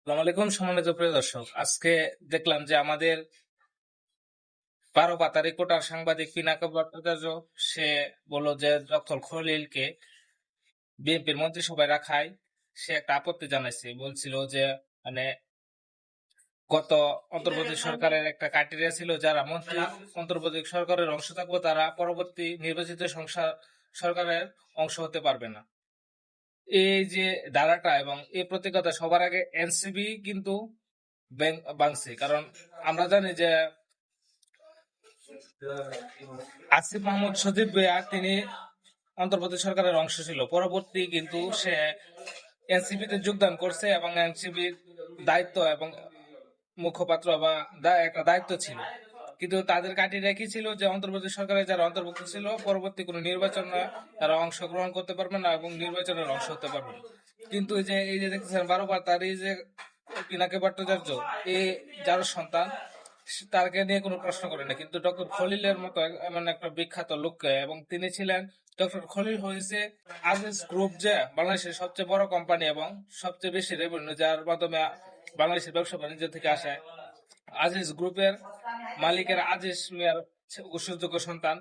আসসালামু আলাইকুম সম্মানিত প্রিয় দর্শক। আজকে দেখলাম যে আমাদের ১২ পাতা রিপোর্টার সাংবাদিক পিনাকা ভট্টাচার্য সে বলল যে ডক্টর খলিলকে বিএনপির মন্ত্রিসভায় রাখায় সে একটা আপত্তি জানাইছে। বলছিল যে মানে গত অন্তর্বর্তী সরকারের একটা ক্রাইটেরিয়া ছিল যারা মন্ত্রী অন্তর্বর্তী সরকারের অংশ থাকবে তারা পরবর্তী নির্বাচিত সরকারের অংশ হতে পারবে না। এই যে ধারাটা এবং এই প্রতিজ্ঞাটা সবার আগে এনসিপি কিন্তু ভাঙছে। কারণ আমরা জানি যে আসিফ মাহমুদ সজীব ভুঁইয়া তিনি অন্তর্বর্তী সরকারের অংশ ছিল। পরবর্তী কিন্তু সে এনসিপি তে যোগদান করছে এবং এনসিপির দায়িত্ব এবং মুখপাত্র বা একটা দায়িত্ব ছিল। কিন্তু তাদের ক্রাইটেরিয়া কি ছিল যে অন্তর্বর্তী সরকারের যারা অন্তর্ভুক্ত ছিল পরবর্তী কোনো নির্বাচনে তারা অংশগ্রহণ করতে পারবে না এবং নির্বাচনের অংশ হতে পারবে না। কিন্তু এই যে দেখতেছেন ১২ বার তার এই যে পিনাকি ভট্টাচার্য এই যার সন্তান তাকে নিয়ে কোনো প্রশ্ন করে না, কিন্তু ডক্টর খলিলের মতো এমন একটা বিখ্যাত লোককে এবং তিনি ছিলেন ডক্টর খলিল হয়েছে আজিজ গ্রুপ যে বাংলাদেশের সবচেয়ে বড় কোম্পানি এবং সবচেয়ে বেশি রেভিনিউ যার মাধ্যমে বাংলাদেশের ব্যবসা বাণিজ্য থেকে আসে। আজিজ গ্রুপের মালিকের আজিজ মিয়ার উল্লেখযোগ্য সন্তান।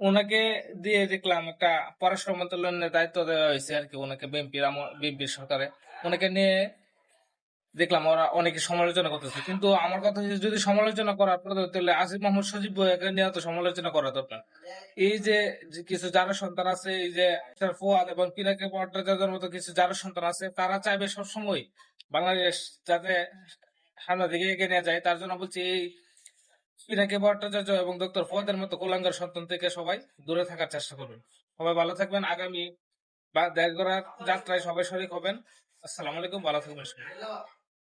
ওনাকে দিয়ে দেখলাম একটা পররাষ্ট্র মন্ত্রণালয়ের দায়িত্ব দেওয়া হয়েছে আর কি ওনাকে বিএনপির সরকারে। ওনাকে নিয়ে দেখলাম ওরা অনেকে সমালোচনা করতেছে, কিন্তু আমার কথা হচ্ছে যদি সমালোচনা করার প্রয়োজন তাহলে আসিফ মাহমুদ সজীব ভুঁইয়াকে নিয়ে তো সমালোচনা করা দরকার। এই যে যে কিছু যারা সন্তান আছে, এই যে ফুয়াদ এবং পিনাকি ভট্টাচার্যের মতো কিছু যারা সন্তান আছে, তারা চাইবে সবসময় বাংলাদেশ যাতে সামনের দিকে এগিয়ে নিয়ে যায়। তার জন্য বলছি এই পিনাকি ভট্টাচার্য এবং ডক্টর ফুয়াদের মতো কুলাঙ্গার সন্তান থেকে সবাই দূরে থাকার চেষ্টা করবেন। সবাই ভালো থাকবেন। আগামী বা দেশ গড়ার যাত্রায় সবাই শরীক হবেন। আসসালামু আলাইকুম, ভালো থাকবেন সবাই।